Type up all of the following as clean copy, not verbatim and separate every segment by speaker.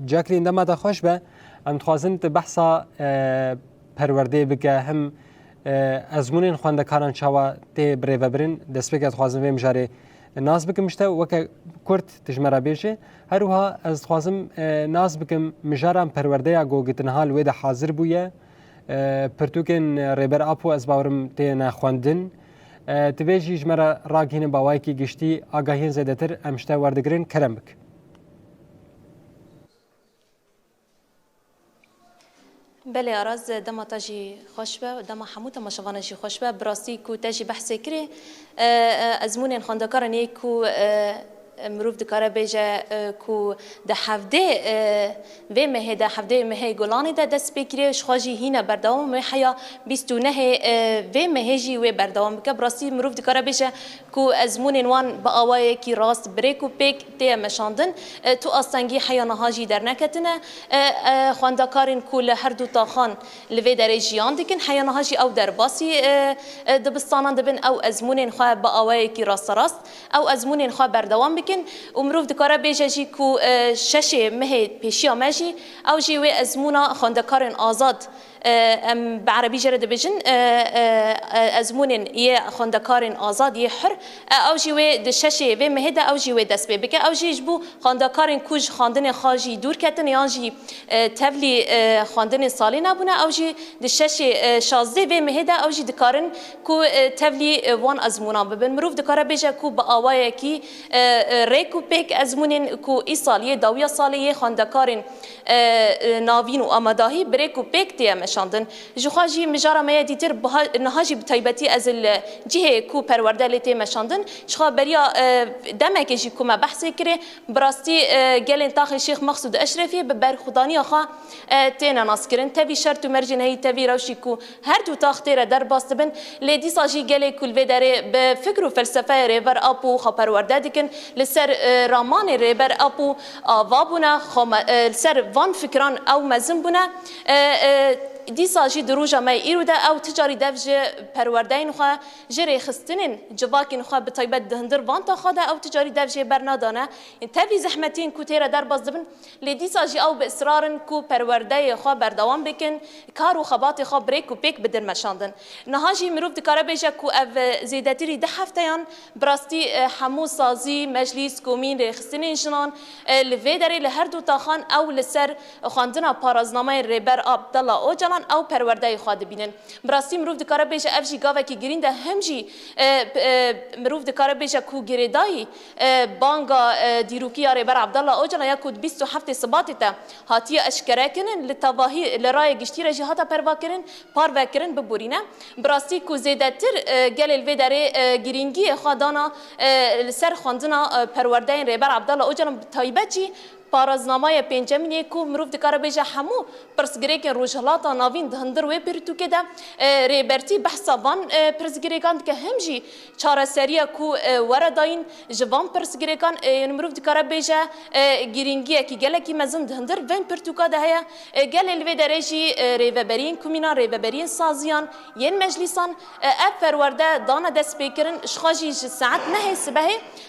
Speaker 1: جاکلین دما دا خوش به ام خوازن بحثا پرورده بگه هم ازمونین خواندکاران چاوا تی بریوبرین دست بگه خوازن ویم جاره ناز بکم مشته وکه کرد تجمره بیشه هروها از خوازم ناز بکم مجارم پرورده یا گوگتنها لوید حاضر بویه پرتوکن ریبر اپو از باورم تی نخواندن تبیجی جمره راگین باوایی که گشتی آگاهین زیده تر امشته وردگرین کرم بک
Speaker 2: بله آراز دما تاجی خوش به دما حمود تماشاوانه جی خوش به براستی کو تاجی بحث کری ازمون خواندکاران یکو مروف دکاره بیجه کو ده هفته و مه ده هفته مه گلانی ده دست بکری شخاجی هینا بردوام مه حیا 29 و مه جی و بردوام که براستی مروف دکاره بیجه کو ازمون وان با آوای کی راست بریکو پیک تی مشاندن تو آستانگی حیا نهاجی در نکتنه خواندکارین کل هر دو تاخان لوی در جیان دیکن حیا نهاجی او در باسی دبستانان دبن او ازمون خوا با آوای کی راست او ازمون خوا بردوام ومروف دکاره بیجه جی کو شش مه پیشیا مجی او جی و ازمونا خواندکارن آزاد بعربی جرد بجن ازمونن یه خواندکارن آزاد یه حر او جی و دشش و مهده او جی و دست بکه او جی جبو خواندکارن کوج خواندن خاجی دور کتن یا جی تولی خواندن سالی نبونه او جی دشش 16 و مهده او جی دکارن کو تولی وان ازمونا ببن مروف دکاره بیجه کو با آوای کی ریکو پیک ازمونن کو ای سالیه داویا سالیه خواندکارن ناوین و آماداهی بریکو پیک تیم شاندن جوخاجی مجارا ما دیتر نهاجی بتایبتی از الجهه کو پرورده لیتی مشاندن شخا بریا دمک جی کو ما بحث کری براستی گلن تاخ شیخ مقصود اشرفی به برخدانی خا تینا ناسکرین تبی شرط و مرجن هی تبی روشی کو هر دو تاخ تیر در باست بن لیدی ساجی گل کل و داره به فکر و فلسفه ریبر اپو خا پرورده دیکن لسر رامان ریبر اپو آوابونا سر وان فکران او مزن بونا دی ساجی دروجا ما ایرودا او تجاری دفج پروردین خو جری خستنن جواکین خو به تایبت دهندر وانتا خدا او تجاری دفج برنادانه تبی زحمتین کو تیر در بازدبن لیدی ساجی او به اصرارن کو پرورده خو بردوام بکن کارو خبات خو بریک و پیک بدر مشاندن نهاجی مروف دکاره بیجه کو او زیدتری ده هفتهان براستی حمو سازی مجلس کومین خستنن جنان لوی دری لهر دو تاخان او لسر خواندنا پارازنامه ریبر عبدالله اوجلان او پرورده خواده بینن براستی مروف دکاره بیشه افجی گاوه که گرین ده همجی مروف دکاره بیشه کو گریدایی بانگا دیروکی ریبر عبدالله اوجلان یا کود 27 سباتی تا هاتی اشکره کنن لطواهی لرای گشتی رجی هاتا پروا کرن پاروا کرن ببورینه براستی کو زیده تر گل الوی داره گرینگی خوادانا سر خواندنا پرورده ریبر عبدالله اوجلان تایبت جی پارازنامه پنجمینی کو مروف دکاره بیجه همو پرسگری که روزهلاتا ناوین دهندر و پرتو که ده ریبرتی بحثا وان پرسگری کند که همجی چاره سریه کو ورداین جوان پرسگری کن مروف دکاره بیجه گرینگیه که گله کی مزن دهندر وین پرتو که ده هیا گل الوی درجی ریوبرین کومینا ریوبرین سازیان ین مجلسان افر ورده دانا دست بکرن شخاجی ساعت نه سبه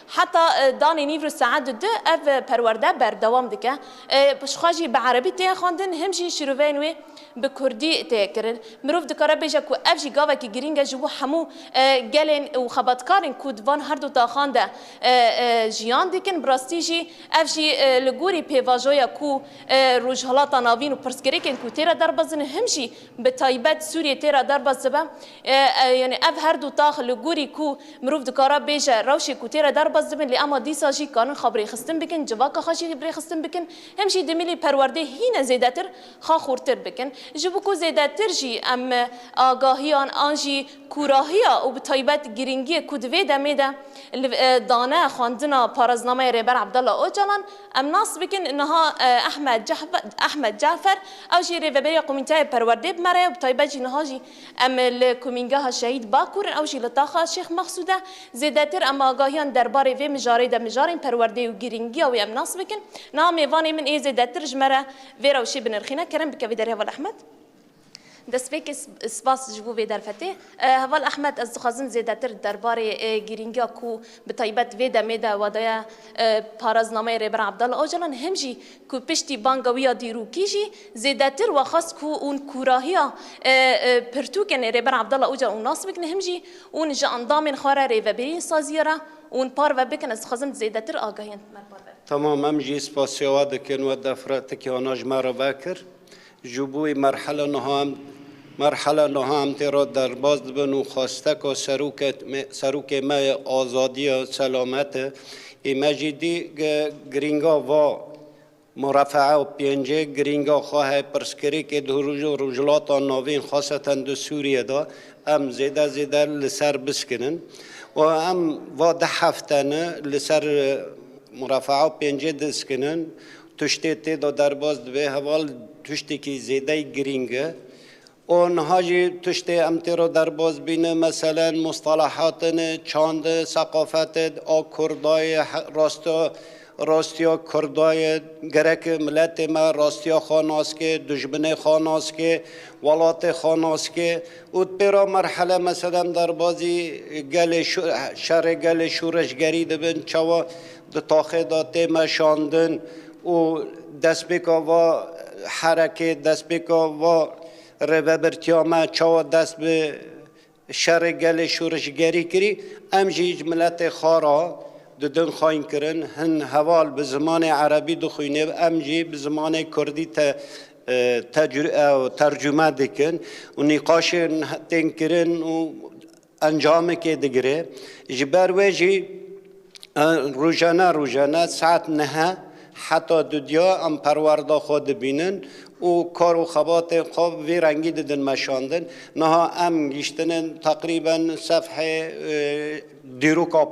Speaker 2: حتی دانی نیور ساعت ده اف پرورده برده دوام دکه بشخاجی به عربی تی خواندن همچی شروعین و به کردی تی کرد مروف دکاره بیشه کو افجی گاوه کی گرینگ جبو همو گلن و خباتکارن کودوان هر دو تا خانده جیان دکن براستی افجی لگوری پیواژویا کو روزهلاتا ناوین و پرسگری کن کو تیرا در بازن همچی به تایبت سوریه تیرا در بازبه یعنی اف هر دو تا لگوری کو مروف دکاره بیشه روشی کو تیرا در بازبن لی اما دیساجی کانون خبری خستن بکن جواک خاشی خستن بکن همشی دمیلی پرورده هین زیدتر خورتر بکن جبو کو زیدتر جی ام آگاهیان آنجی کوراهیا و به تایبت گرینگی کدوی دمیده دانه خواندنا پارازنامه ریبر عبدالله اوجلان ام ناس بکن انها احمد جعفر او جی ریبری قومیته پرورده بمره و به تایبت جی نها جی ام لکومینگاه شهید باکورن او جی لطاقه شیخ مقصوده زیدتر ام آگاهیان درباره و مجاری ده مجارین پرورده و گرینگی و ام ناس بکن نام يفاني من إيه زي ده ترجمة ويرا وشي بنرخينا كرم بكفي دريها والأحمد دست بک سپاس جبو به درفته هوال احمد از خازن زیادتر درباره گیرینگا کو به طیبت ویدا میدا ودایا پارازنامه ریبر عبدالله اوجلان همجی کو پشتی بانگویا دیروکیجی زیادتر و خاص کو اون کوراهیا پرتوکن ریبر عبدالله اوجلان اون ناس بکن همجی اون جا اندامن خاره ریو برین سازیارا اون پار و بکن از خازن زیادتر آگاهیند
Speaker 3: تمام همجی سپاسیوا دکن و دفرات که آناج مرا بکر جبوی مرحله نهم تیرا در باز بن و خواسته که سروک ما آزادی و سلامت ایمجیدی گرینگا و مرافعه و پینجه گرینگا خواه پرسکری که رجلات نوین خاصتا دو سوریه دا ام زیده لسر بسکنن و ام و ده هفتانه لسر مرافعه و پینجه دسکنن تشتی تیدا در باز دوی حوال تشتی که زیده گرینگه اون هاجی تشتی امتیرو در باز بینه مثلا مصطلحات چاند ثقافت آ کردای راستیا کردای گرک ملت ما راستیا خاناس که دشمن خاناس که ولات خاناس که اود پیرا مرحله مثلا در بازی شر گل شورشگری دبن چوا دتاخه داته مشاندن و دست بکا و حرکت دست بکا و ربرتیامه چوا دست به شر گل شورشگری کری امجی ملت خارا ددن خاین کرن هن حوال به زمان عربی دخوینه امجی به زمان کردی ترجمه دکن و نقاش تین کرن و انجام که دگره جبر وجی روزانه ساعت نه حتی دودیا ام پرورده خود بینن و کار و خبات خواب وی رنگی دادن مشاندن نها ام گشتن تقریبا صفحه دیروکا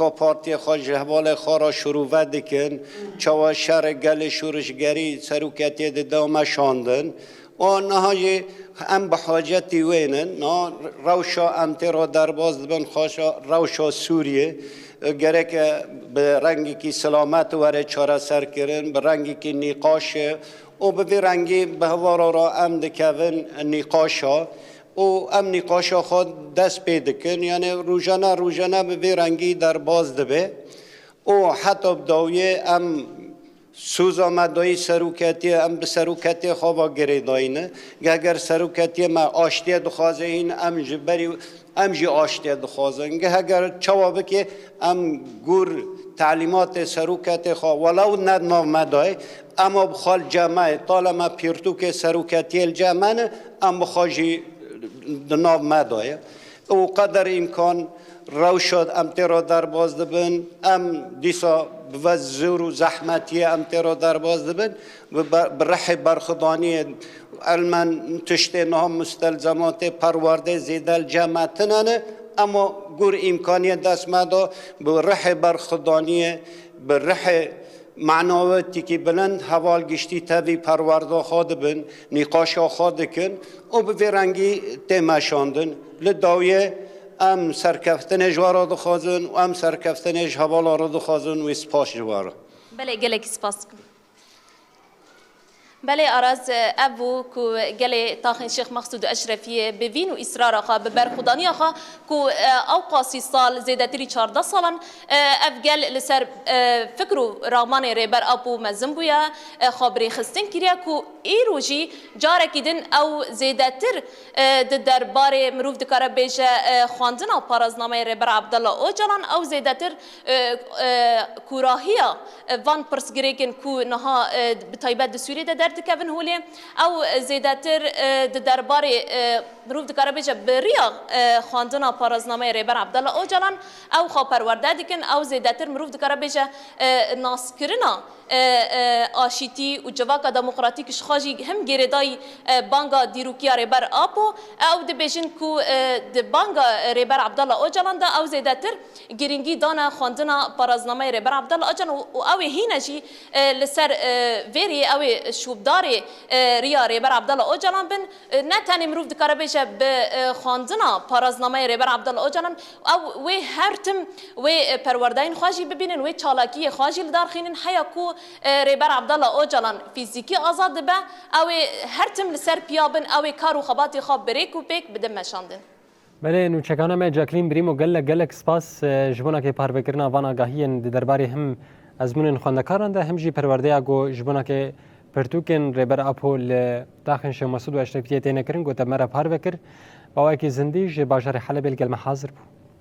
Speaker 3: پارتی خواه جهوال خارا شروع دکن چوا شر گل شورشگری سروکتی داده مشاندن و نهایی ام بحاجتی وینن نه روشا امترا در باز دبن خواشا روشا سوریه گره که به رنگی که سلامت وره چاره سر کرن به رنگی که نقاش و به رنگی به هوارا را ام دکون نقاشا و ام نقاشا خود دست پیدا کن یعنی روزانه به رنگی در باز دبه و حتی بداویه ام سوز آمدایی سروکتی ام به سروکتی خواه گره داینه اگر سروکتی ما آشتی دخوازه این ام جی آشتی دخوازن اگر چوابه که ام گور تعلیمات سروکتی خواه ولو ند ناو مدای اما بخال جمعه طالما پیرتو که سروکتی الجمعه ام بخواجی ناو مدای و قدر امکان رو شد امترا در باز دبن ام دیسا بوزور و زحمتی امترا در باز دبن و برح برخدانی علما تشتی نها مستلزمات پرورده زیدل جمعتنانه اما گور امکانی دست مدا برح برخدانی برح معنویتی که بلند حوال گشتی تاوی پرورده خواد بن نقاش خواد کن و به رنگی تماشاندن لداویه ام سرکفتن جوارا دخوازن و ام سرکفتن حوالا را دخوازن و سپاس جوارا
Speaker 2: بله گلک سپاس بله آراز ابو کو گله تاخن شیخ مقصود اشرفیه ببین و اصرار خا به برخدانی خا کو او قاسی سال زیدتری 14 سالن اف گل لسر فکرو رامان ریبر ابو مزمبویا خبری خستن کریا کو ایروجی جارکیدن او زیدتر د دربار مروف دکاره بیجه خواندن او پارازنامه ریبر عبدالله اوجلان او زیدتر کوراهیا وان پرسگریکن کو نها بتایبت سوری در دکون هولی او زیادتر دربار مروف دکاره بیجه بریا خواندن پارازنامه ریبر عبدالله اوجلان او خواه پرورده دیکن او زیادتر مروف دکاره بیجه ناس کرنا آشیتی و جواکا دموکراتیکش خواجی هم گردای بانگا دیروکیا ریبر آپو او دی بیجن کو دی بانگا ریبر عبدالله اوجلان دا او زیادتر گرینگی دانا خواندن پارازنامه ریبر عبدالله اوجلان و او هینجی لسر ویری او شو شوبداري ريا ريبر عبد الله اوجلان بن نتاني مروف دكاره بيجا بخاندنا بارازنامه ريبر عبد الله اوجلان او وي هرتم وي پرورداین خواجی ببینن وی چالاکی خواجی لدار خینن حیا کو ريبر عبد الله اوجلان فیزیکی آزاد به او هرتم لسر پیابن او کارو خباتی خواب بریکو بیک بدم شاندن
Speaker 1: بله نوچکانه ما جاکلین بریم و گلک سپاس جبونا که پاروکرنا وانا گاهین درباره هم ازمون خواندکاران ده هم جی پرورده اگو جبونا که پرتوکن ریبر اپول داخل شو مسعود و اشرفیت نکرن گو تمره پاروکر باوکی زندی ج باجر حلب الگل محاضر بو